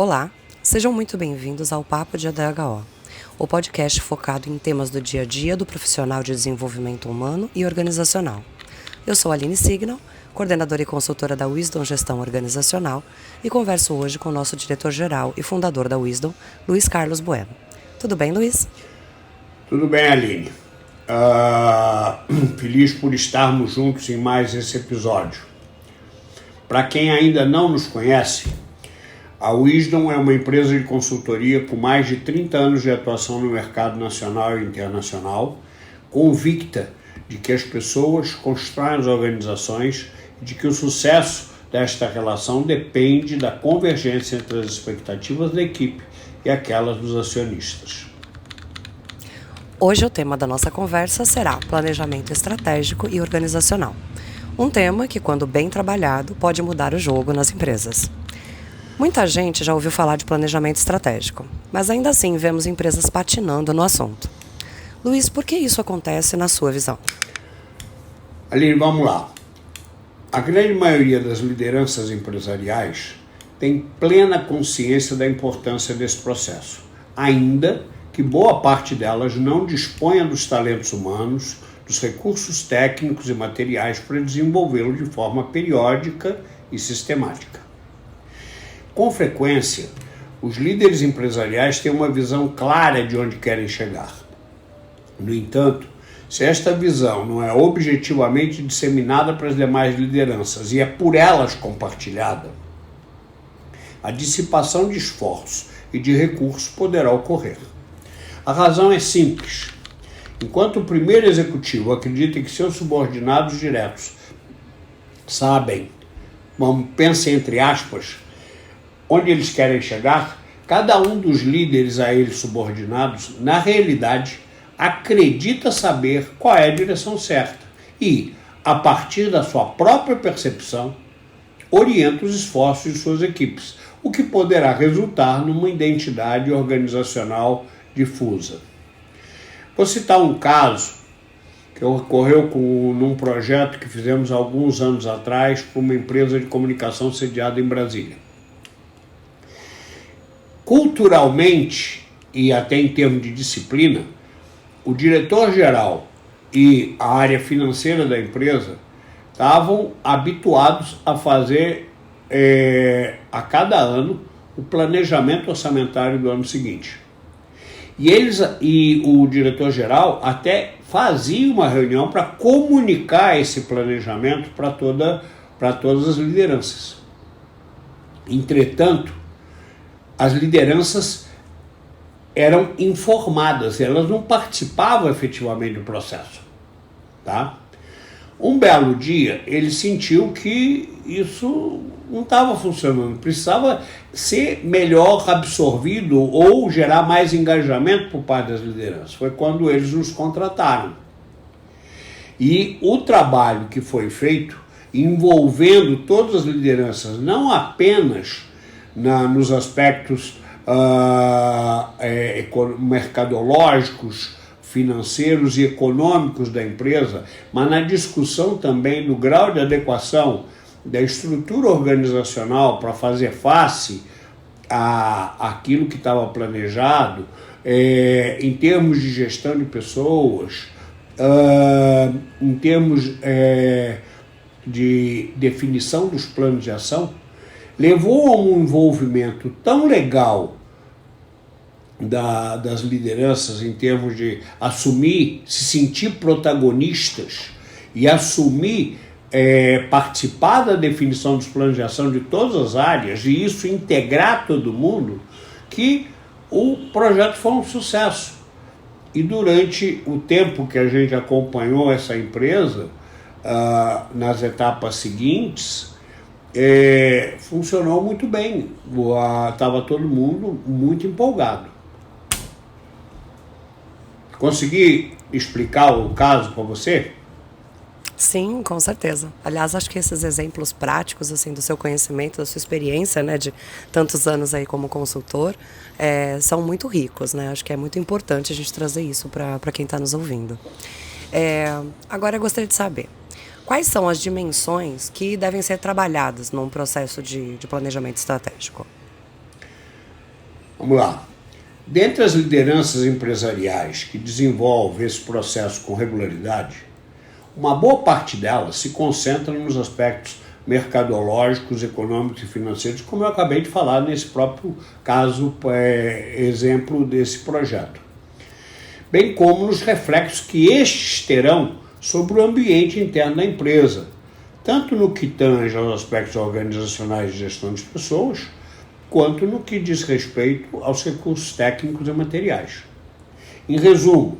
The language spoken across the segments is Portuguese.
Olá, sejam muito bem-vindos ao Papo de ADHO, o podcast focado em temas do dia a dia do profissional de desenvolvimento humano e organizacional. Eu sou Aline Signal, coordenadora e consultora da Wisdom Gestão Organizacional, e converso hoje com o nosso diretor-geral e fundador da Wisdom, Luiz Carlos Bueno. Tudo bem, Luiz? Tudo bem, Aline. Feliz por estarmos juntos em mais esse episódio. Para quem ainda não nos conhece, a Wisdom é uma empresa de consultoria com mais de 30 anos de atuação no mercado nacional e internacional, convicta de que as pessoas constroem as organizações e de que o sucesso desta relação depende da convergência entre as expectativas da equipe e aquelas dos acionistas. Hoje o tema da nossa conversa será planejamento estratégico e organizacional. Um tema que, quando bem trabalhado, pode mudar o jogo nas empresas. Muita gente já ouviu falar de planejamento estratégico, mas ainda assim vemos empresas patinando no assunto. Luiz, por que isso acontece na sua visão? Aline, vamos lá. A grande maioria das lideranças empresariais tem plena consciência da importância desse processo, ainda que boa parte delas não disponha dos talentos humanos, dos recursos técnicos e materiais para desenvolvê-lo de forma periódica e sistemática. Com frequência, os líderes empresariais têm uma visão clara de onde querem chegar. No entanto, se esta visão não é objetivamente disseminada para as demais lideranças e é por elas compartilhada, a dissipação de esforços e de recursos poderá ocorrer. A razão é simples. Enquanto o primeiro executivo acredita que seus subordinados diretos sabem, pense entre aspas, onde eles querem chegar, cada um dos líderes a eles subordinados, na realidade, acredita saber qual é a direção certa e, a partir da sua própria percepção, orienta os esforços de suas equipes, o que poderá resultar numa identidade organizacional difusa. Vou citar um caso que ocorreu num projeto que fizemos há alguns anos atrás para uma empresa de comunicação sediada em Brasília. Culturalmente, e até em termos de disciplina, o diretor-geral e a área financeira da empresa estavam habituados a fazer a cada ano o planejamento orçamentário do ano seguinte. E o diretor-geral até fazia uma reunião para comunicar esse planejamento para todas as lideranças. Entretanto, as lideranças eram informadas, elas não participavam efetivamente do processo. Tá? Um belo dia, ele sentiu que isso não estava funcionando, precisava ser melhor absorvido ou gerar mais engajamento por parte das lideranças. Foi quando eles nos contrataram. E o trabalho que foi feito, envolvendo todas as lideranças, não apenas nos aspectos mercadológicos, financeiros e econômicos da empresa, mas na discussão também do grau de adequação da estrutura organizacional para fazer face àquilo que estava planejado, em termos de gestão de pessoas, em termos de definição dos planos de ação, levou a um envolvimento tão legal das lideranças em termos de assumir, se sentir protagonistas e assumir, participar da definição dos planos de ação de todas as áreas e isso integrar todo mundo, que o projeto foi um sucesso. E durante o tempo que a gente acompanhou essa empresa, nas etapas seguintes, funcionou muito bem. Estava todo mundo muito empolgado. Consegui explicar o caso para você? Sim, com certeza. Aliás, acho que esses exemplos práticos assim, do seu conhecimento, da sua experiência, né, de tantos anos aí como consultor, são muito ricos, né? Acho que é muito importante a gente trazer isso para quem está nos ouvindo. Agora eu gostaria de saber, quais são as dimensões que devem ser trabalhadas num processo de planejamento estratégico? Vamos lá. Dentre as lideranças empresariais que desenvolvem esse processo com regularidade, uma boa parte delas se concentra nos aspectos mercadológicos, econômicos e financeiros, como eu acabei de falar nesse próprio caso, exemplo desse projeto, bem como nos reflexos que estes terão sobre o ambiente interno da empresa, tanto no que tange aos aspectos organizacionais de gestão de pessoas, quanto no que diz respeito aos recursos técnicos e materiais. Em resumo,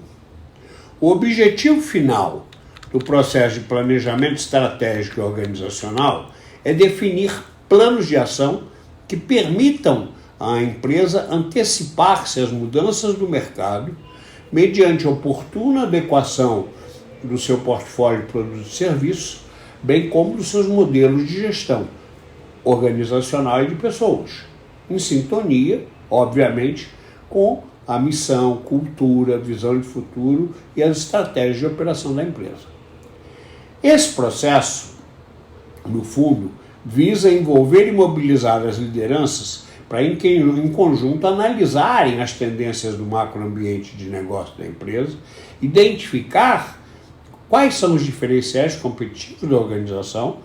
o objetivo final do processo de planejamento estratégico e organizacional é definir planos de ação que permitam à empresa antecipar-se às mudanças do mercado mediante oportuna adequação do seu portfólio de produtos e serviços, bem como dos seus modelos de gestão organizacional e de pessoas, em sintonia, obviamente, com a missão, cultura, visão de futuro e as estratégias de operação da empresa. Esse processo, no fundo, visa envolver e mobilizar as lideranças para, em conjunto, analisarem as tendências do macroambiente de negócio da empresa, identificar quais são os diferenciais competitivos da organização,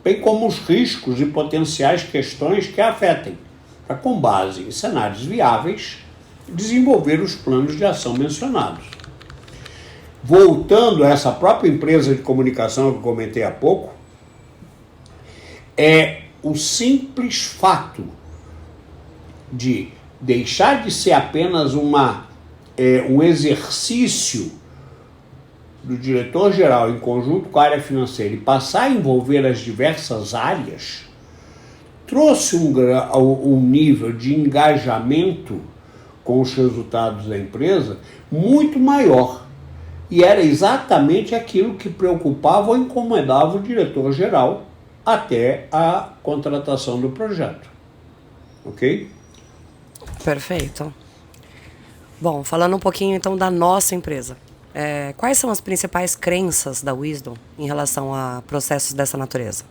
bem como os riscos e potenciais questões que a afetem, para, com base em cenários viáveis, desenvolver os planos de ação mencionados. Voltando a essa própria empresa de comunicação que eu comentei há pouco, é o simples fato de deixar de ser apenas um exercício do diretor-geral em conjunto com a área financeira e passar a envolver as diversas áreas, trouxe um nível de engajamento com os resultados da empresa muito maior. E era exatamente aquilo que preocupava ou incomodava o diretor-geral até a contratação do projeto. Ok? Perfeito. Bom, falando um pouquinho então da nossa empresa. Quais são as principais crenças da Wisdom em relação a processos dessa natureza?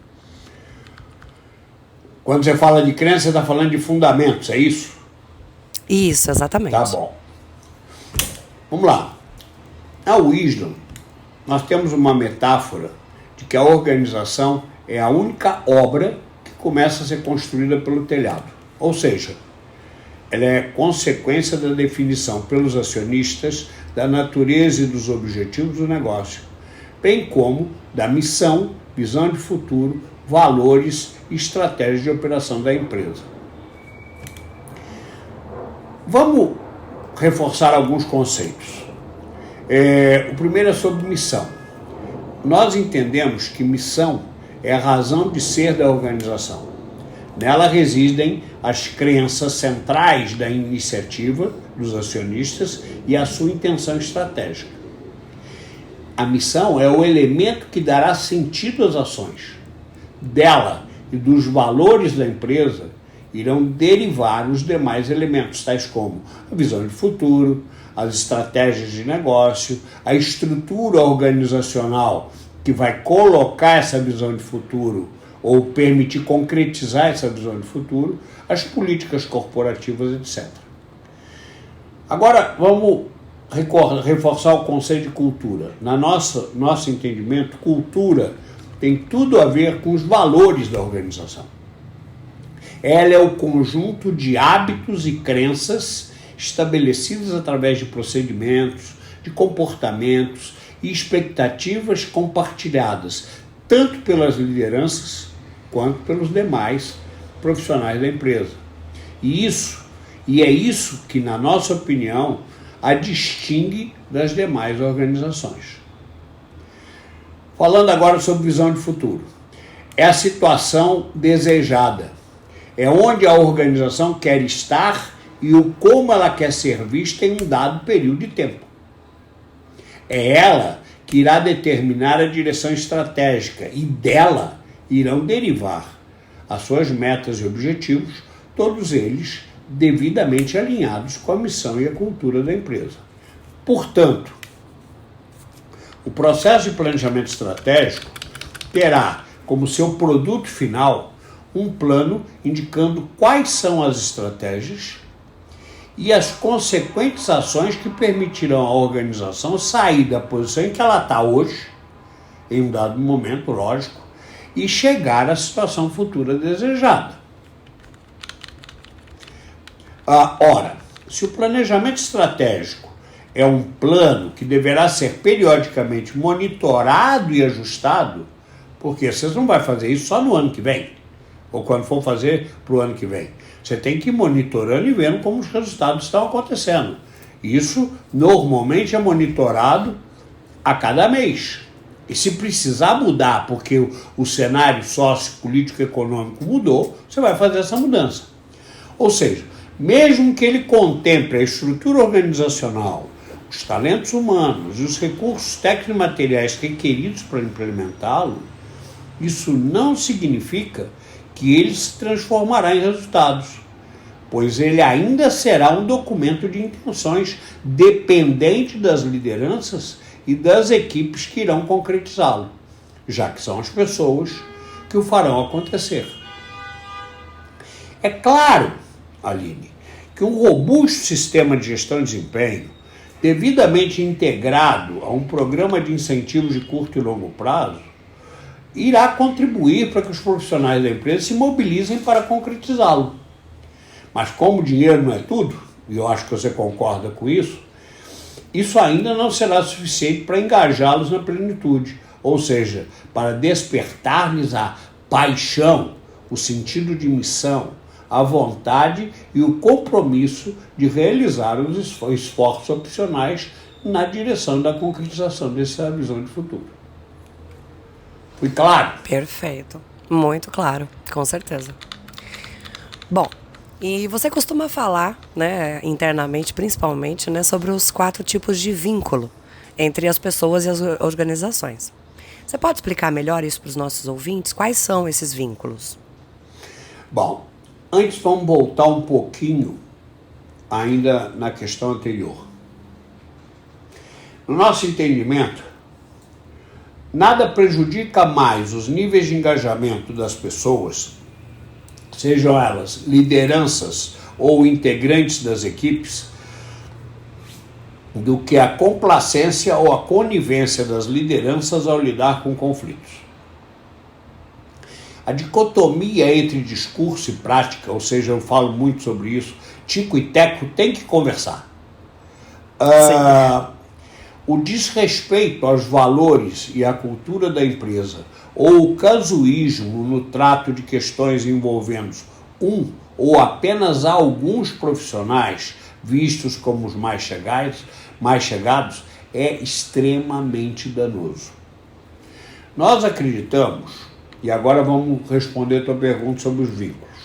Quando você fala de crença, você está falando de fundamentos, é isso? Isso, exatamente. Tá bom. Vamos lá. Na Wisdom, nós temos uma metáfora de que a organização é a única obra que começa a ser construída pelo telhado. Ou seja, ela é consequência da definição pelos acionistas da natureza e dos objetivos do negócio, bem como da missão, visão de futuro, valores e estratégias de operação da empresa. Vamos reforçar alguns conceitos. O primeiro é sobre missão. Nós entendemos que missão é a razão de ser da organização. Nela residem as crenças centrais da iniciativa dos acionistas e a sua intenção estratégica. A missão é o elemento que dará sentido às ações. Dela e dos valores da empresa irão derivar os demais elementos, tais como a visão de futuro, as estratégias de negócio, a estrutura organizacional que vai colocar essa visão de futuro ou permitir concretizar essa visão de futuro, as políticas corporativas, etc. Agora, vamos reforçar o conceito de cultura. Na nosso entendimento, cultura tem tudo a ver com os valores da organização. Ela é o conjunto de hábitos e crenças estabelecidos através de procedimentos, de comportamentos e expectativas compartilhadas, tanto pelas lideranças quanto pelos demais profissionais da empresa. E é isso que, na nossa opinião, a distingue das demais organizações. Falando agora sobre visão de futuro. É a situação desejada. É onde a organização quer estar e o como ela quer ser vista em um dado período de tempo. É ela que irá determinar a direção estratégica e dela irão derivar as suas metas e objetivos, todos eles devidamente alinhados com a missão e a cultura da empresa. Portanto, o processo de planejamento estratégico terá como seu produto final um plano indicando quais são as estratégias e as consequentes ações que permitirão à organização sair da posição em que ela está hoje, em um dado momento, lógico, e chegar à situação futura desejada. Ora, se o planejamento estratégico é um plano que deverá ser periodicamente monitorado e ajustado, porque vocês não vão fazer isso só no ano que vem, ou quando for fazer para o ano que vem. Você tem que ir monitorando e vendo como os resultados estão acontecendo. Isso normalmente é monitorado a cada mês. E se precisar mudar, porque o cenário sociopolítico econômico mudou, você vai fazer essa mudança. Ou seja, mesmo que ele contemple a estrutura organizacional, os talentos humanos e os recursos técnicos e materiais requeridos para implementá-lo, isso não significa que ele se transformará em resultados, pois ele ainda será um documento de intenções dependente das lideranças e das equipes que irão concretizá-lo, já que são as pessoas que o farão acontecer. É claro, Aline, que um robusto sistema de gestão de desempenho, devidamente integrado a um programa de incentivos de curto e longo prazo, irá contribuir para que os profissionais da empresa se mobilizem para concretizá-lo. Mas como o dinheiro não é tudo, e eu acho que você concorda com isso ainda não será suficiente para engajá-los na plenitude, ou seja, para despertar-lhes a paixão, o sentido de missão, a vontade e o compromisso de realizar os esforços opcionais na direção da concretização dessa visão de futuro. Fui claro? Perfeito. Muito claro, com certeza. Bom, e você costuma falar, né, internamente, principalmente, né, sobre os 4 tipos de vínculo entre as pessoas e as organizações. Você pode explicar melhor isso para os nossos ouvintes? Quais são esses vínculos? Bom, antes vamos voltar um pouquinho ainda na questão anterior. No nosso entendimento, nada prejudica mais os níveis de engajamento das pessoas, sejam elas lideranças ou integrantes das equipes, do que a complacência ou a conivência das lideranças ao lidar com conflitos. A dicotomia entre discurso e prática, ou seja, eu falo muito sobre isso, Tico e Teco tem que conversar. O desrespeito aos valores e à cultura da empresa, ou o casuísmo no trato de questões envolvendo um ou apenas alguns profissionais vistos como os mais chegados, é extremamente danoso. Nós acreditamos, e agora vamos responder a tua pergunta sobre os vínculos.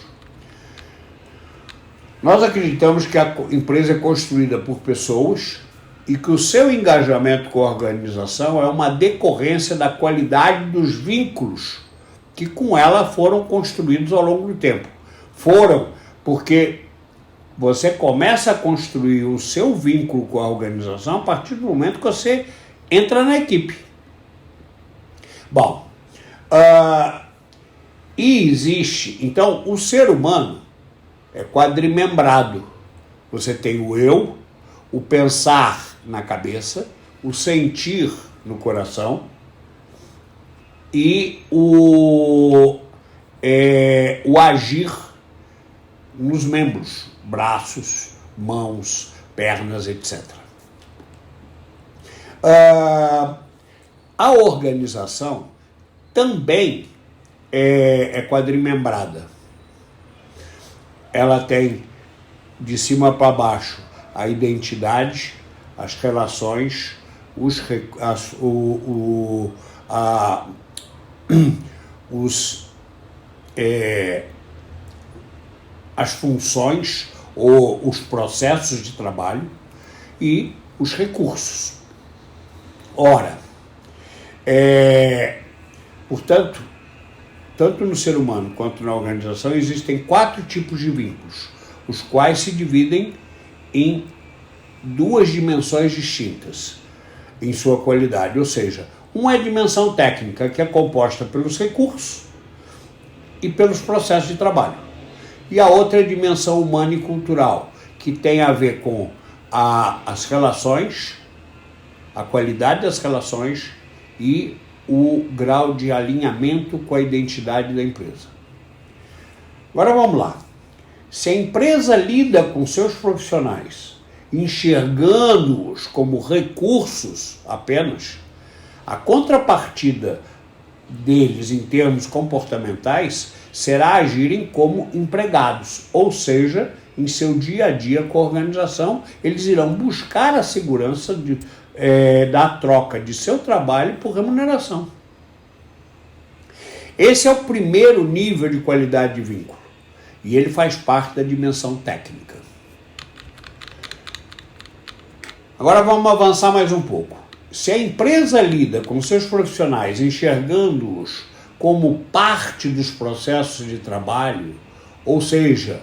Nós acreditamos que a empresa é construída por pessoas e que o seu engajamento com a organização é uma decorrência da qualidade dos vínculos que com ela foram construídos ao longo do tempo. Foram porque você começa a construir o seu vínculo com a organização a partir do momento que você entra na equipe. Bom, e existe, então, o ser humano é quadrimembrado. Você tem o eu, o pensar na cabeça, o sentir no coração e o agir nos membros, braços, mãos, pernas, etc. A organização também é quadrimembrada. Ela tem de cima para baixo a identidade, as relações, as funções ou os processos de trabalho e os recursos. Ora, portanto, tanto no ser humano quanto na organização existem 4 tipos de vínculos, os quais se dividem em 2 dimensões distintas em sua qualidade, ou seja, uma é a dimensão técnica, que é composta pelos recursos e pelos processos de trabalho, e a outra é a dimensão humana e cultural, que tem a ver com as relações, a qualidade das relações e o grau de alinhamento com a identidade da empresa. Agora vamos lá. Se a empresa lida com seus profissionais, enxergando-os como recursos apenas, a contrapartida deles em termos comportamentais será agirem como empregados, ou seja, em seu dia a dia com a organização, eles irão buscar a segurança da troca de seu trabalho por remuneração. Esse é o primeiro nível de qualidade de vínculo e ele faz parte da dimensão técnica. Agora vamos avançar mais um pouco. Se a empresa lida com seus profissionais enxergando-os como parte dos processos de trabalho, ou seja,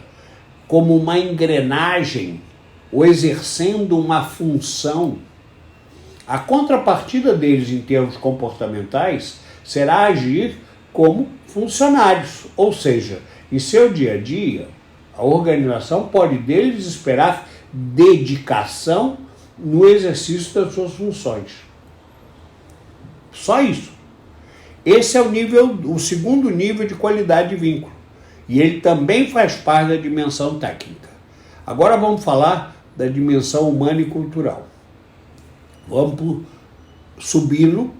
como uma engrenagem ou exercendo uma função, a contrapartida deles em termos comportamentais será agir como funcionários, ou seja, em seu dia a dia, a organização pode deles esperar dedicação no exercício das suas funções. Só isso. Esse é o segundo nível de qualidade de vínculo. E ele também faz parte da dimensão técnica. Agora vamos falar da dimensão humana e cultural. Vamos subindo,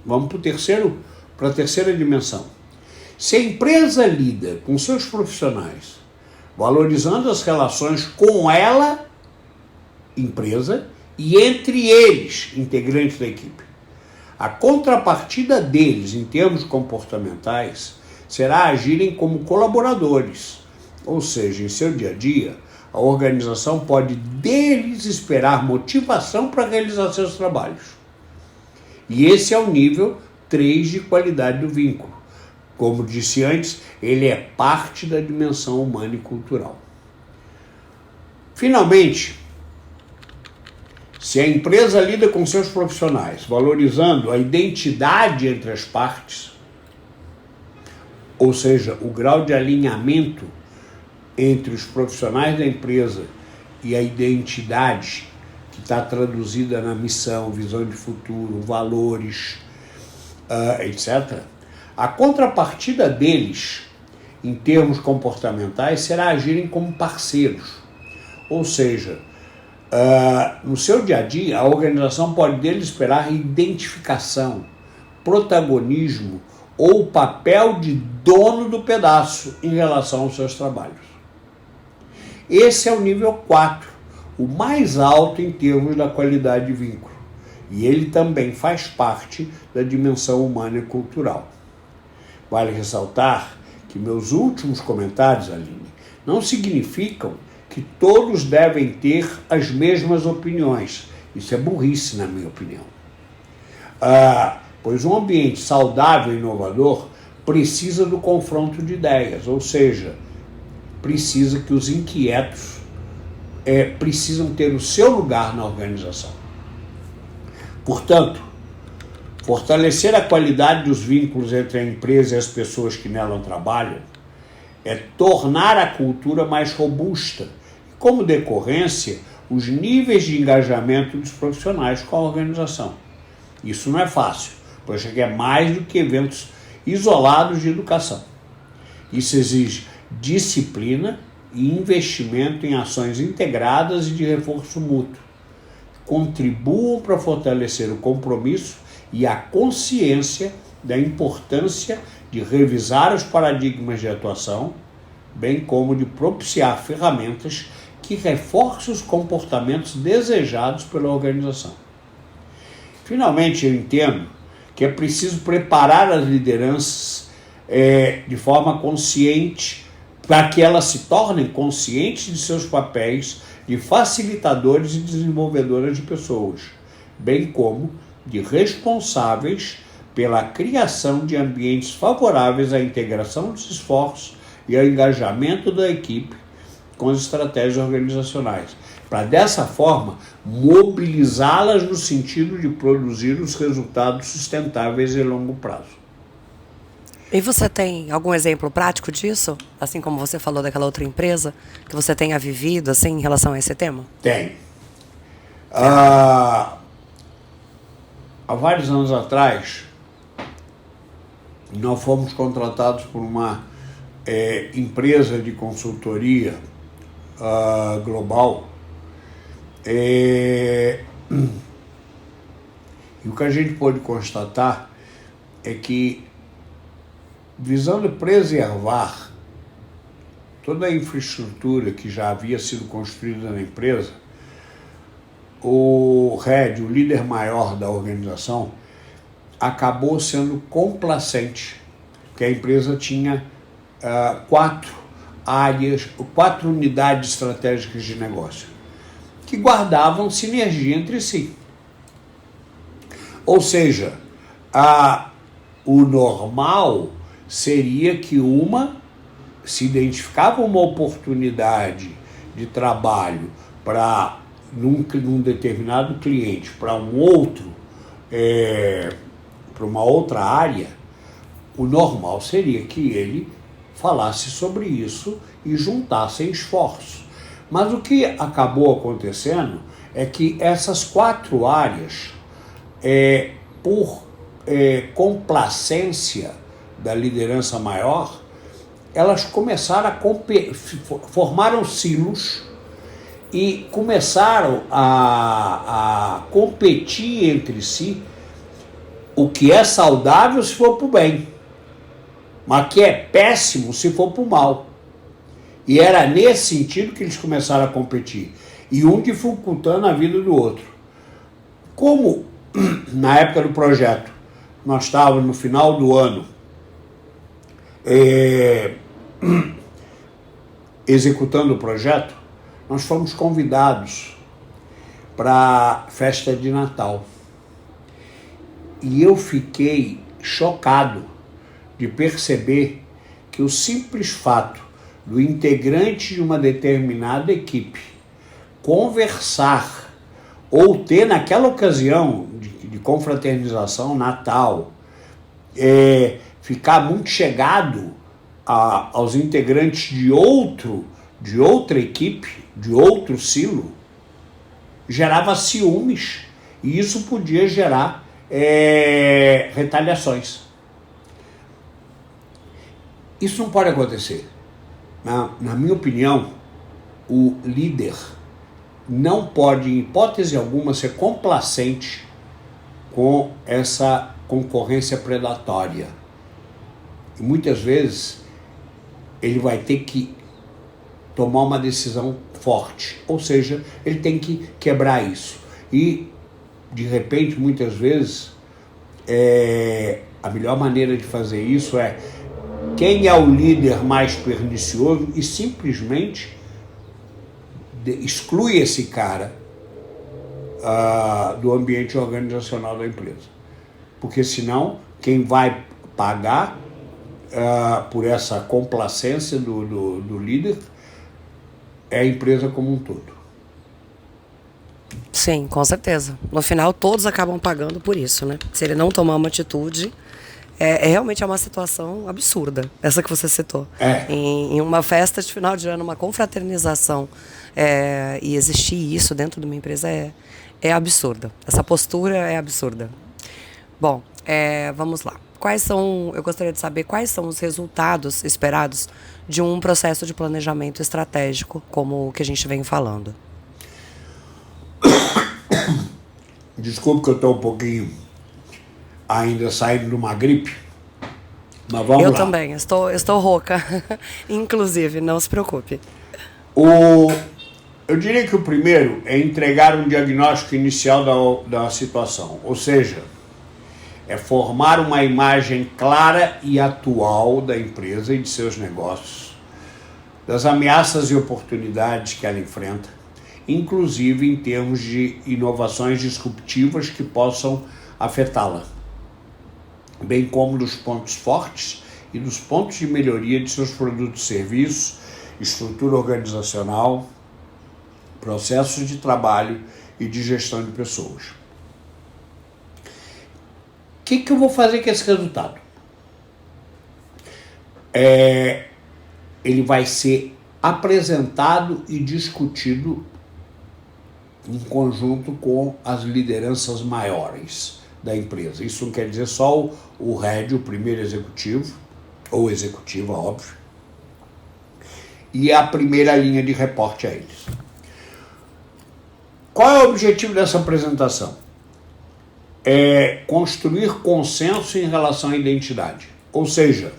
vamos para a terceira dimensão. Se a empresa lida com seus profissionais, valorizando as relações com ela, empresa, e entre eles, integrantes da equipe, a contrapartida deles, em termos comportamentais, será agirem como colaboradores, ou seja, em seu dia a dia, a organização pode deles esperar motivação para realizar seus trabalhos. E esse é o nível 3 de qualidade do vínculo. Como disse antes, ele é parte da dimensão humana e cultural. Finalmente, se a empresa lida com seus profissionais, valorizando a identidade entre as partes, ou seja, o grau de alinhamento entre os profissionais da empresa e a identidade que está traduzida na missão, visão de futuro, valores, etc., a contrapartida deles, em termos comportamentais, será agirem como parceiros. Ou seja, no seu dia a dia, a organização pode deles esperar identificação, protagonismo ou papel de dono do pedaço em relação aos seus trabalhos. Esse é o nível 4, o mais alto em termos da qualidade de vínculo. E ele também faz parte da dimensão humana e cultural. Vale ressaltar que meus últimos comentários, Aline, não significam que todos devem ter as mesmas opiniões. Isso é burrice, na minha opinião. Pois um ambiente saudável e inovador precisa do confronto de ideias, ou seja, precisa que os inquietos precisam ter o seu lugar na organização. Portanto, fortalecer a qualidade dos vínculos entre a empresa e as pessoas que nela trabalham é tornar a cultura mais robusta e, como decorrência, os níveis de engajamento dos profissionais com a organização. Isso não é fácil, pois é mais do que eventos isolados de educação. Isso exige disciplina e investimento em ações integradas e de reforço mútuo, que contribuam para fortalecer o compromisso e a consciência da importância de revisar os paradigmas de atuação, bem como de propiciar ferramentas que reforcem os comportamentos desejados pela organização. Finalmente, eu entendo que é preciso preparar as lideranças de forma consciente, para que elas se tornem conscientes de seus papéis de facilitadores e desenvolvedoras de pessoas, bem como de responsáveis pela criação de ambientes favoráveis à integração dos esforços e ao engajamento da equipe com as estratégias organizacionais, para dessa forma mobilizá-las no sentido de produzir os resultados sustentáveis em longo prazo. E você tem algum exemplo prático disso? Assim como você falou daquela outra empresa, que você tenha vivido assim, em relação a esse tema? Tem. Há vários anos atrás, nós fomos contratados por uma empresa de consultoria global. E o que a gente pôde constatar é que, visando preservar toda a infraestrutura que já havia sido construída na empresa, o head, o líder maior da organização, acabou sendo complacente, porque a empresa tinha 4 unidades estratégicas de negócio, que guardavam sinergia entre si. Ou seja, o normal seria que se identificava uma oportunidade de trabalho para num determinado cliente, para um outro, para uma outra área, o normal seria que ele falasse sobre isso e juntassem esforços. Mas o que acabou acontecendo é que essas 4 áreas, por complacência da liderança maior, elas começaram formaram silos e começaram a competir entre si, o que é saudável se for para o bem, mas que é péssimo se for para o mal. E era nesse sentido que eles começaram a competir, e um dificultando a vida do outro. Como na época do projeto nós estávamos no final do ano executando o projeto, nós fomos convidados para a festa de Natal. E eu fiquei chocado de perceber que o simples fato do integrante de uma determinada equipe conversar ou ter naquela ocasião de confraternização, Natal, ficar muito chegado aos integrantes de outra equipe, de outro silo, gerava ciúmes, e isso podia gerar retaliações. Isso não pode acontecer. Na minha opinião, o líder não pode, em hipótese alguma, ser complacente com essa concorrência predatória. E muitas vezes ele vai ter que tomar uma decisão forte, ou seja, ele tem que quebrar isso. E, de repente, muitas vezes, a melhor maneira de fazer isso é quem é o líder mais pernicioso e simplesmente exclui esse cara do ambiente organizacional da empresa. Porque senão, quem vai pagar por essa complacência do líder é a empresa como um todo. Sim, com certeza. No final, todos acabam pagando por isso, né? Se ele não tomar uma atitude, realmente uma situação absurda, essa que você citou. Em uma festa de final de ano, uma confraternização, e existir isso dentro de uma empresa é absurda. Essa postura é absurda. Bom, vamos lá. Eu gostaria de saber quais são os resultados esperados de um processo de planejamento estratégico, como o que a gente vem falando. Desculpe que eu estou um pouquinho ainda saindo de uma gripe, mas vamos lá. Eu também, estou rouca, inclusive, não se preocupe. Eu diria que o primeiro é entregar um diagnóstico inicial da situação, ou seja, é formar uma imagem clara e atual da empresa e de seus negócios, das ameaças e oportunidades que ela enfrenta, inclusive em termos de inovações disruptivas que possam afetá-la, bem como dos pontos fortes e dos pontos de melhoria de seus produtos e serviços, estrutura organizacional, processos de trabalho e de gestão de pessoas. O que eu vou fazer com esse resultado? ele vai ser apresentado e discutido em conjunto com as lideranças maiores da empresa. Isso não quer dizer só o head, o primeiro executivo, ou executiva, óbvio, e a primeira linha de reporte a eles. Qual é o objetivo dessa apresentação? É construir consenso em relação à identidade. Ou seja,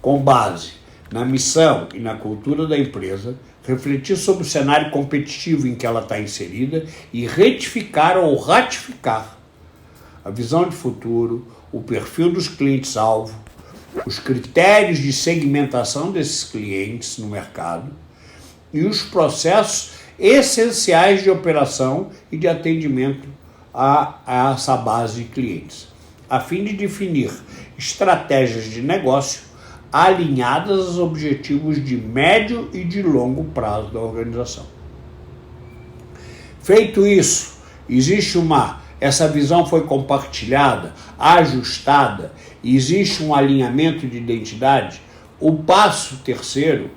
com base na missão e na cultura da empresa, refletir sobre o cenário competitivo em que ela está inserida e retificar ou ratificar a visão de futuro, o perfil dos clientes-alvo, os critérios de segmentação desses clientes no mercado e os processos essenciais de operação e de atendimento a essa base de clientes, a fim de definir estratégias de negócio alinhadas aos objetivos de médio e de longo prazo da organização. Feito isso, essa visão foi compartilhada, ajustada, existe um alinhamento de identidade. O passo terceiro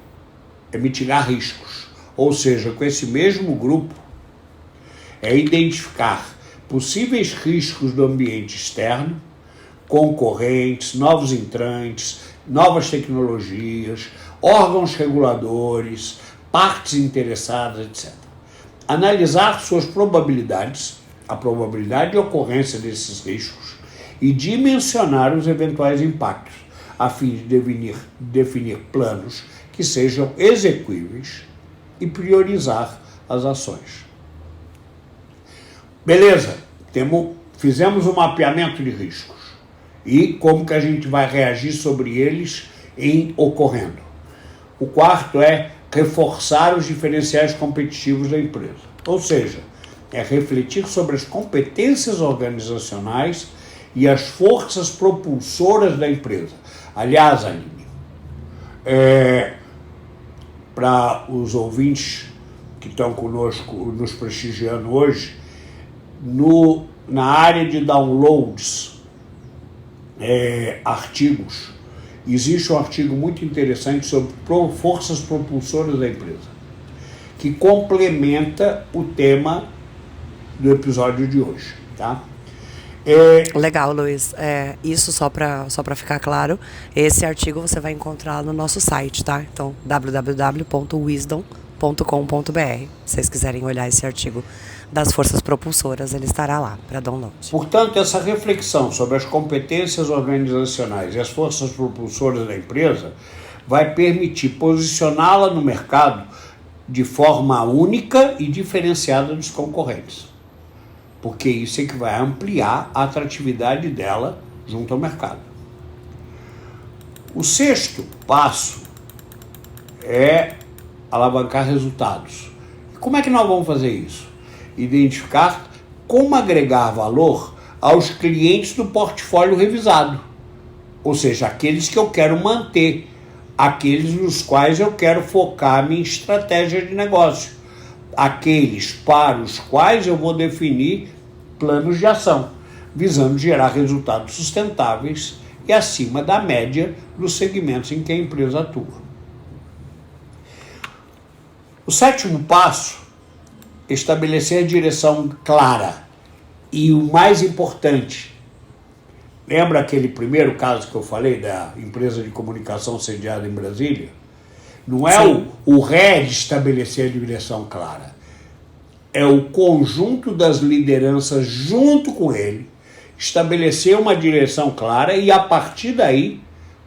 é mitigar riscos, ou seja, com esse mesmo grupo, é identificar possíveis riscos do ambiente externo, concorrentes, novos entrantes, novas tecnologias, órgãos reguladores, partes interessadas, etc. Analisar suas probabilidades, a probabilidade de ocorrência desses riscos e dimensionar os eventuais impactos, a fim de definir planos que sejam execuíveis e priorizar as ações. Beleza, fizemos um mapeamento de riscos e como que a gente vai reagir sobre eles em ocorrendo. O quarto é reforçar os diferenciais competitivos da empresa, ou seja, é refletir sobre as competências organizacionais e as forças propulsoras da empresa. Aliás, Aline, para os ouvintes que estão conosco, nos prestigiando hoje, na área de downloads, artigos, existe um artigo muito interessante sobre forças propulsoras da empresa, que complementa o tema do episódio de hoje, tá? Legal, Luiz. Isso só para ficar claro, esse artigo você vai encontrar no nosso site, tá? Então, www.wisdom.com.br. Se vocês quiserem olhar esse artigo das forças propulsoras, ele estará lá para download. Portanto, essa reflexão sobre as competências organizacionais e as forças propulsoras da empresa vai permitir posicioná-la no mercado de forma única e diferenciada dos concorrentes. Porque isso é que vai ampliar a atratividade dela junto ao mercado. O sexto passo é alavancar resultados. Como é que nós vamos fazer isso? Identificar como agregar valor aos clientes do portfólio revisado, ou seja, aqueles que eu quero manter, aqueles nos quais eu quero focar a minha estratégia de negócio, aqueles para os quais eu vou definir planos de ação, visando gerar resultados sustentáveis e acima da média dos segmentos em que a empresa atua. O sétimo passo é estabelecer a direção clara e o mais importante. Lembra aquele primeiro caso que eu falei da empresa de comunicação sediada em Brasília? Não é o head estabelecer a direção clara. É o conjunto das lideranças junto com ele estabelecer uma direção clara e, a partir daí,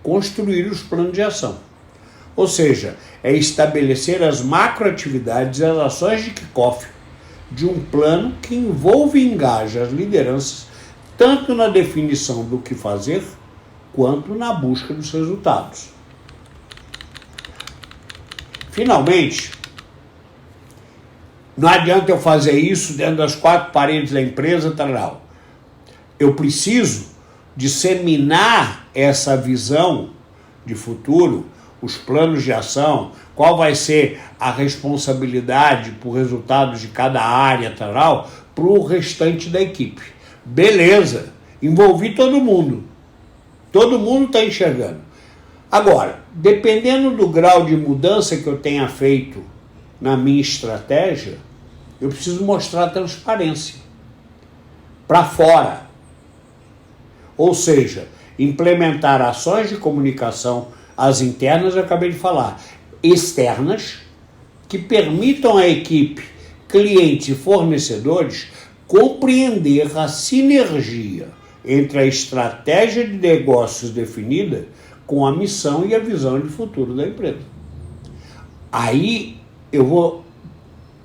construir os planos de ação. Ou seja, é estabelecer as macroatividades e as ações de kickoff de um plano que envolve e engaja as lideranças tanto na definição do que fazer, quanto na busca dos resultados. Finalmente, não adianta eu fazer isso dentro das quatro paredes da empresa, tal. Eu preciso disseminar essa visão de futuro, os planos de ação, qual vai ser a responsabilidade por resultados de cada área, tal, para o restante da equipe. Beleza, envolvi todo mundo. Todo mundo está enxergando. Agora, dependendo do grau de mudança que eu tenha feito na minha estratégia, eu preciso mostrar transparência para fora. Ou seja, implementar ações de comunicação, as internas, eu acabei de falar, externas, que permitam à equipe, clientes e fornecedores compreender a sinergia entre a estratégia de negócios definida com a missão e a visão de futuro da empresa. Aí eu vou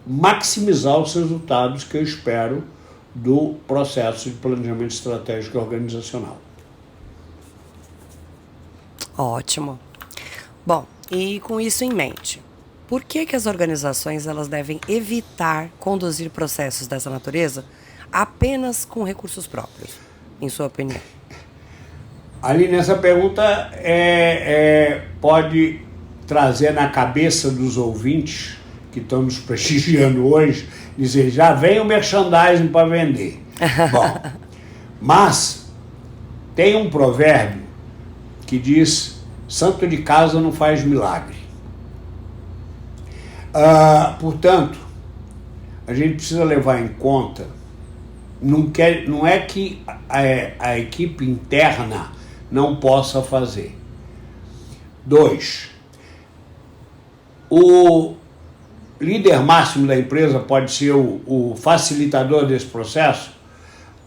maximizar os resultados que eu espero do processo de planejamento estratégico organizacional. Ótimo. Bom, e com isso em mente, por que as organizações elas devem evitar conduzir processos dessa natureza apenas com recursos próprios, em sua opinião? Ali nessa pergunta pode trazer na cabeça dos ouvintes que estão nos prestigiando hoje, dizer, já vem o merchandising para vender. Bom, mas tem um provérbio que diz, santo de casa não faz milagre. Portanto, a gente precisa levar em conta, não é que a equipe interna não possa fazer. 2, o líder máximo da empresa pode ser o facilitador desse processo?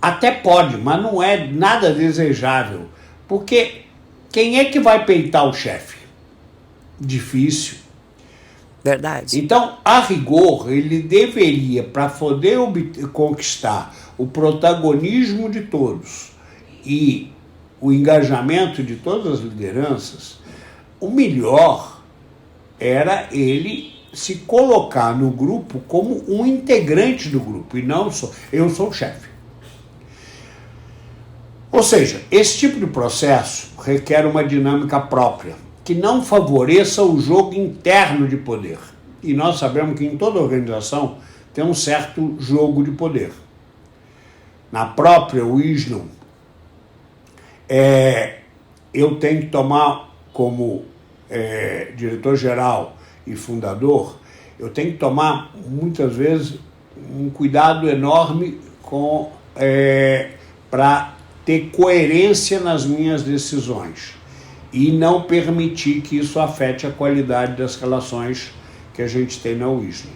Até pode, mas não é nada desejável, porque quem é que vai peitar o chefe? Difícil. Verdade. Então, a rigor, ele deveria, para poder conquistar o protagonismo de todos e o engajamento de todas as lideranças, o melhor era ele se colocar no grupo como um integrante do grupo, e não eu sou o chefe. Ou seja, esse tipo de processo requer uma dinâmica própria, que não favoreça o jogo interno de poder. E nós sabemos que em toda organização tem um certo jogo de poder. Na própria Wisdom, eu tenho que tomar como diretor-geral e fundador, eu tenho que tomar muitas vezes um cuidado enorme para ter coerência nas minhas decisões e não permitir que isso afete a qualidade das relações que a gente tem na Wisdom.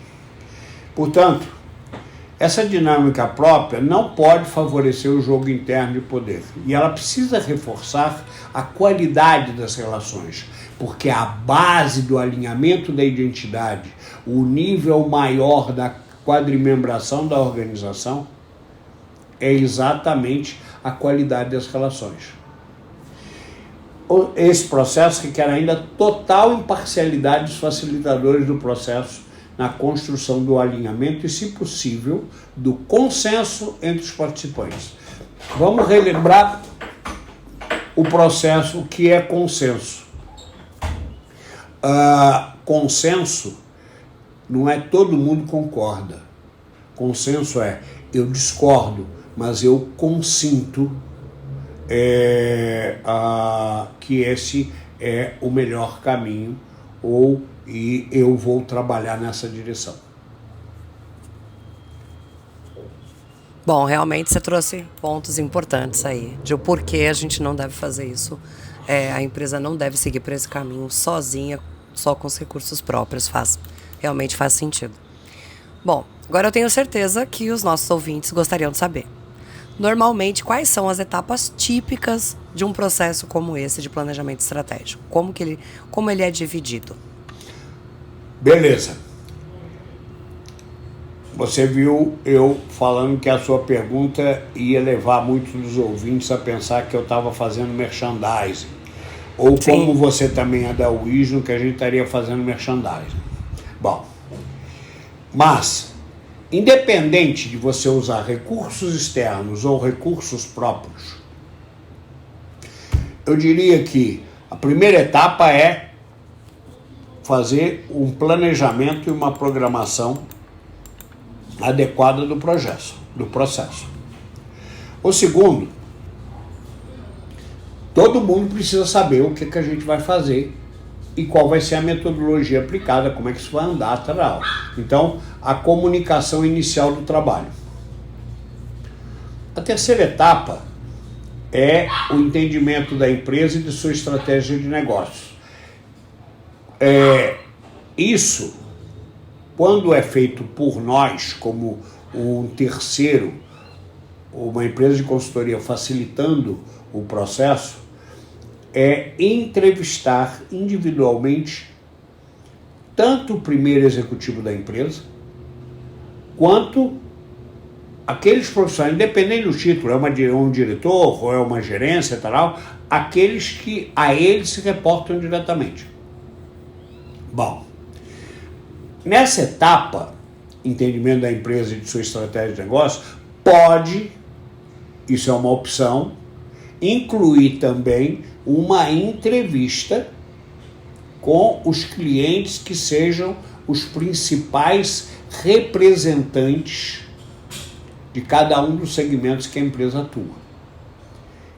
Portanto, essa dinâmica própria não pode favorecer o jogo interno de poder, e ela precisa reforçar a qualidade das relações, porque a base do alinhamento da identidade, o nível maior da quadrimembração da organização, é exatamente a qualidade das relações. Esse processo requer ainda total imparcialidade dos facilitadores do processo na construção do alinhamento e, se possível, do consenso entre os participantes. Vamos relembrar o processo, o que é consenso. Consenso não é todo mundo concorda. Consenso é eu discordo, mas eu consinto que esse é o melhor caminho e eu vou trabalhar nessa direção. Bom, realmente você trouxe pontos importantes aí, de o porquê a gente não deve fazer isso. A empresa não deve seguir por esse caminho sozinha, só com os recursos próprios. Realmente faz sentido. Bom, agora eu tenho certeza que os nossos ouvintes gostariam de saber. Normalmente, quais são as etapas típicas de um processo como esse de planejamento estratégico? Como ele é dividido? Beleza. Você viu eu falando que a sua pergunta ia levar muitos dos ouvintes a pensar que eu estava fazendo merchandising. Ou sim, como você também é da Wisdom, que a gente estaria fazendo merchandising. Bom, mas, independente de você usar recursos externos ou recursos próprios, eu diria que a primeira etapa é fazer um planejamento e uma programação adequada do processo. O segundo todo mundo precisa saber o que a gente vai fazer e qual vai ser a metodologia aplicada, como é que isso vai andar, tal. Então, a comunicação inicial do trabalho. A terceira etapa é o entendimento da empresa e de sua estratégia de negócio. Isso, quando é feito por nós, como um terceiro, uma empresa de consultoria facilitando o processo, é entrevistar individualmente tanto o primeiro executivo da empresa, quanto aqueles profissionais, independente do título, é um diretor ou é uma gerência, tal, aqueles que a eles se reportam diretamente. Bom, nessa etapa, entendimento da empresa e de sua estratégia de negócio, pode, isso é uma opção, incluir também uma entrevista com os clientes que sejam os principais representantes de cada um dos segmentos que a empresa atua.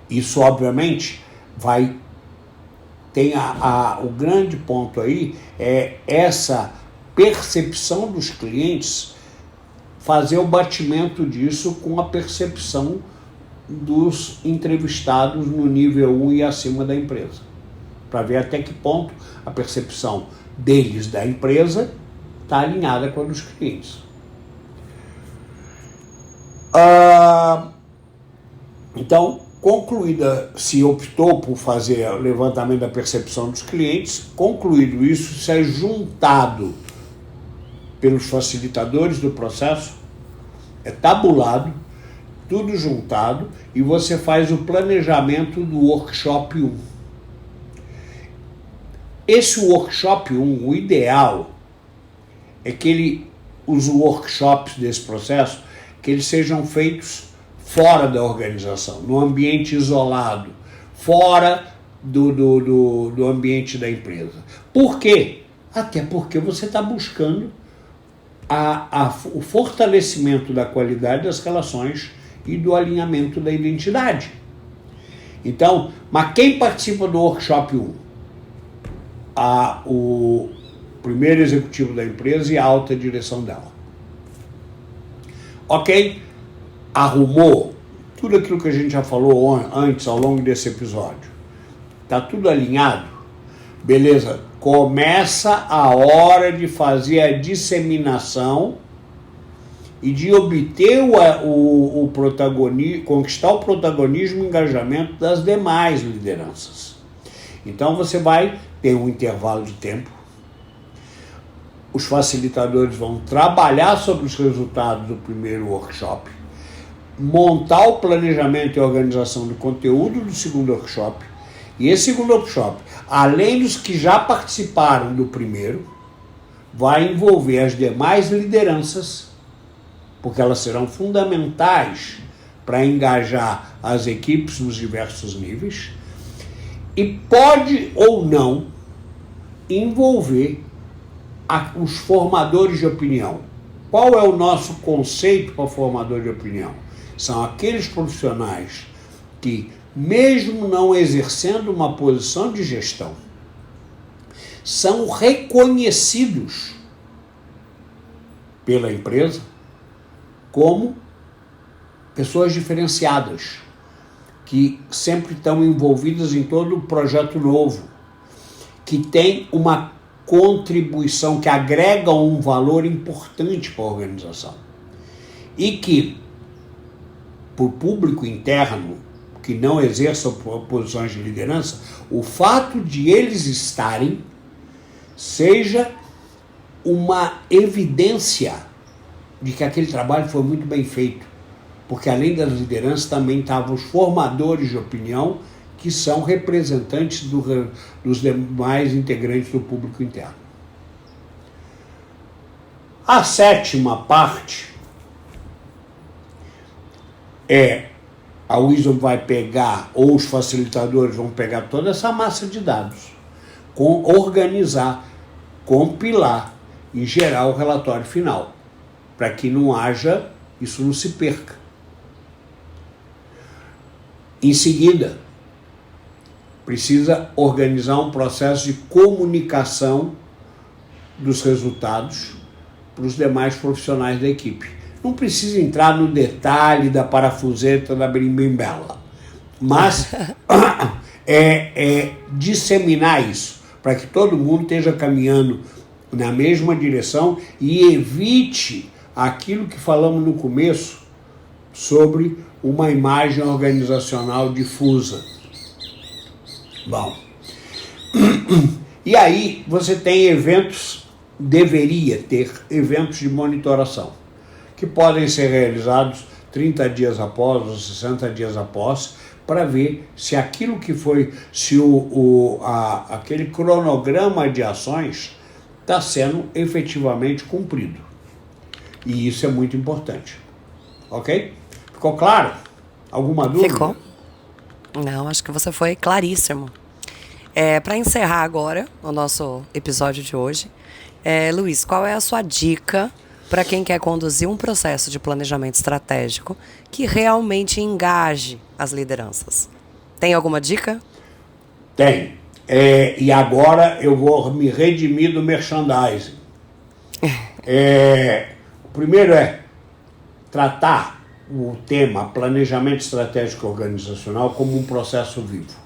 Isso, obviamente, tem o grande ponto aí, é essa percepção dos clientes, fazer o batimento disso com a percepção dos entrevistados no nível 1 e acima da empresa, para ver até que ponto a percepção deles da empresa está alinhada com a dos clientes. Então, concluída, se optou por fazer o levantamento da percepção dos clientes, concluído isso, se é juntado pelos facilitadores do processo, é tabulado, tudo juntado, e você faz o planejamento do workshop 1. Esse workshop 1, o ideal é que os workshops desse processo, que eles sejam feitos fora da organização, no ambiente isolado, fora do ambiente da empresa. Por quê? Até porque você está buscando o fortalecimento da qualidade das relações e do alinhamento da identidade. Então, mas quem participa do workshop 1? O primeiro executivo da empresa e a alta direção dela. Ok? Arrumou tudo aquilo que a gente já falou antes, ao longo desse episódio. Tá tudo alinhado? Beleza. Começa a hora de fazer a disseminação e de obter o protagonismo, conquistar o protagonismo e engajamento das demais lideranças. Então você vai ter um intervalo de tempo, os facilitadores vão trabalhar sobre os resultados do primeiro workshop, montar o planejamento e organização do conteúdo do segundo workshop, e esse segundo workshop, além dos que já participaram do primeiro, vai envolver as demais lideranças, porque elas serão fundamentais para engajar as equipes nos diversos níveis, e pode ou não envolver os formadores de opinião. Qual é o nosso conceito para formador de opinião? São aqueles profissionais que, mesmo não exercendo uma posição de gestão, são reconhecidos pela empresa como pessoas diferenciadas, que sempre estão envolvidas em todo projeto novo, que tem uma contribuição, que agrega um valor importante para a organização. E que, por público interno, que não exerçam posições de liderança, o fato de eles estarem seja uma evidência de que aquele trabalho foi muito bem feito. Porque além das lideranças também estavam os formadores de opinião, que são representantes dos demais integrantes do público interno. A sétima parte a Wisdom vai pegar, ou os facilitadores vão pegar toda essa massa de dados, organizar, compilar e gerar o relatório final, para que isso não se perca. Em seguida, precisa organizar um processo de comunicação dos resultados para os demais profissionais da equipe. Não precisa entrar no detalhe da parafuseta da berimbela, mas disseminar isso, para que todo mundo esteja caminhando na mesma direção e evite aquilo que falamos no começo sobre uma imagem organizacional difusa. Bom, e aí você tem eventos, deveria ter eventos de monitoração, que podem ser realizados 30 dias após ou 60 dias após, para ver se aquilo que foi, se aquele cronograma de ações está sendo efetivamente cumprido. E isso é muito importante. Ok? Ficou claro? Alguma dúvida? Ficou. Não, acho que você foi claríssimo. Para encerrar agora o nosso episódio de hoje, Luiz, qual é a sua dica para quem quer conduzir um processo de planejamento estratégico que realmente engaje as lideranças? Tem alguma dica? Tem. E agora eu vou me redimir do merchandising. O primeiro é tratar o tema planejamento estratégico organizacional como um processo vivo.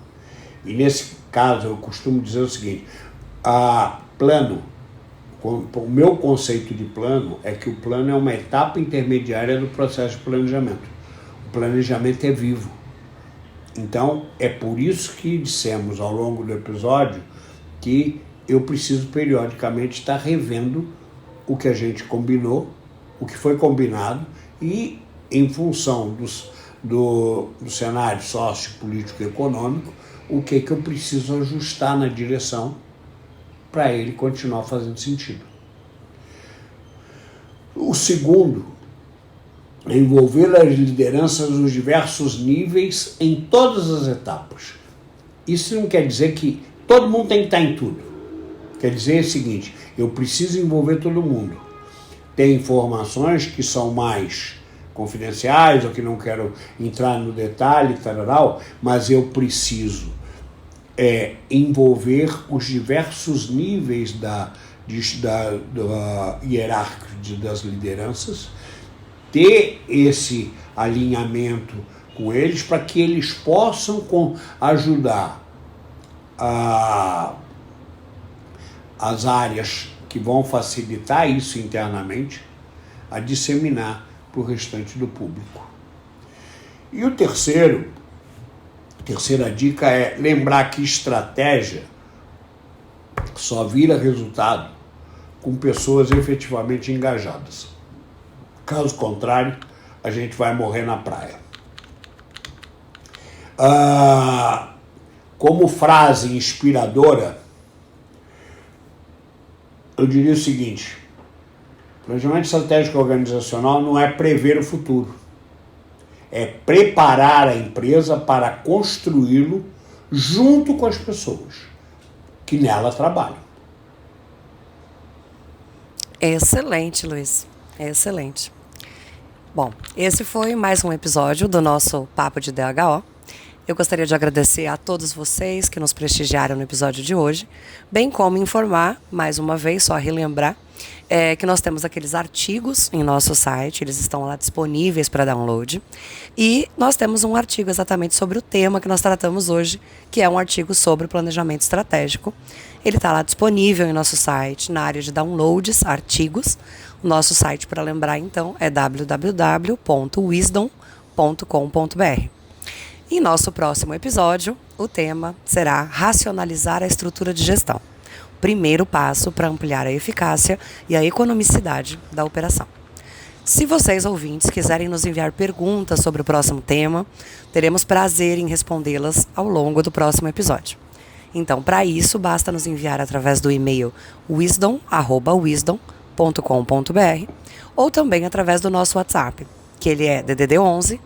E nesse caso eu costumo dizer o seguinte: o meu conceito de plano é que o plano é uma etapa intermediária do processo de planejamento. O planejamento é vivo. Então, é por isso que dissemos ao longo do episódio que eu preciso periodicamente estar revendo o que a gente combinou, o que foi combinado e, em função do cenário sociopolítico e econômico, o que eu preciso ajustar na direção para ele continuar fazendo sentido. O segundo é envolver as lideranças nos diversos níveis em todas as etapas. Isso não quer dizer que todo mundo tem que estar em tudo. Quer dizer o seguinte: eu preciso envolver todo mundo. Tem informações que são mais confidenciais ou que não quero entrar no detalhe, mas eu preciso envolver os diversos níveis da hierárquica das lideranças, ter esse alinhamento com eles para que eles possam ajudar as áreas que vão facilitar isso internamente a disseminar para o restante do público. E a terceira dica é lembrar que estratégia só vira resultado com pessoas efetivamente engajadas. Caso contrário, a gente vai morrer na praia. Como frase inspiradora, eu diria o seguinte: planejamento estratégico organizacional não é prever o futuro, é preparar a empresa para construí-lo junto com as pessoas que nela trabalham. Excelente, Luiz. Excelente. Bom, esse foi mais um episódio do nosso Papo de DHO. Eu gostaria de agradecer a todos vocês que nos prestigiaram no episódio de hoje, bem como informar, mais uma vez, só relembrar, que nós temos aqueles artigos em nosso site, eles estão lá disponíveis para download, e nós temos um artigo exatamente sobre o tema que nós tratamos hoje, que é um artigo sobre planejamento estratégico. Ele está lá disponível em nosso site, na área de downloads, artigos. O nosso site, para lembrar então, é www.wisdom.com.br. Em nosso próximo episódio, o tema será racionalizar a estrutura de gestão. Primeiro passo para ampliar a eficácia e a economicidade da operação. Se vocês, ouvintes, quiserem nos enviar perguntas sobre o próximo tema, teremos prazer em respondê-las ao longo do próximo episódio. Então, para isso, basta nos enviar através do e-mail wisdom@wisdom.com.br ou também através do nosso WhatsApp, que ele é DDD 11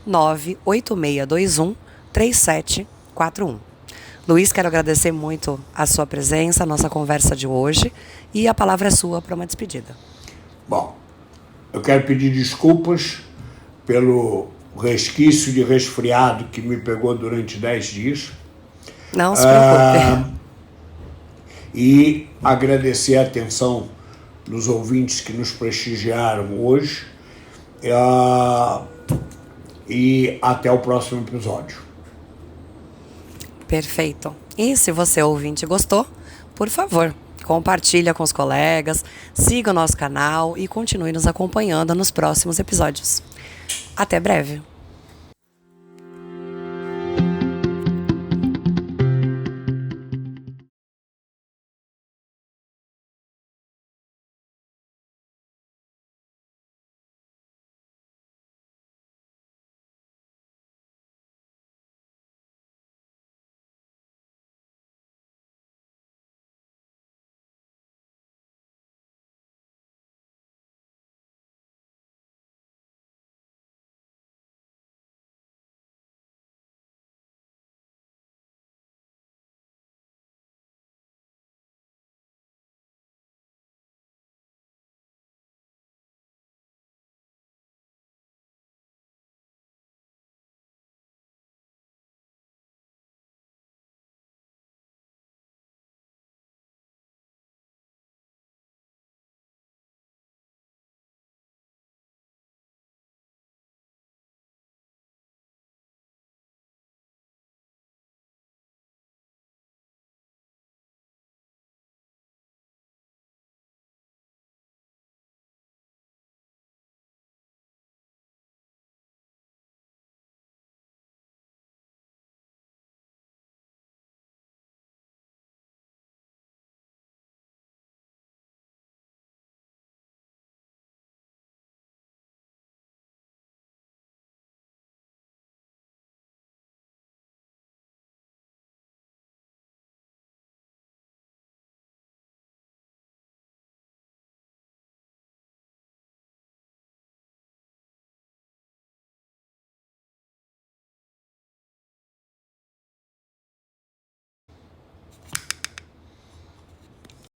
98621 3741. Luiz, quero agradecer muito a sua presença, a nossa conversa de hoje, e a palavra é sua para uma despedida. Bom, eu quero pedir desculpas pelo resquício de resfriado que me pegou durante 10 dias. Não se preocupe. E agradecer a atenção dos ouvintes que nos prestigiaram hoje. E até o próximo episódio. Perfeito. E se você ouvinte gostou, por favor, compartilha com os colegas, siga o nosso canal e continue nos acompanhando nos próximos episódios. Até breve!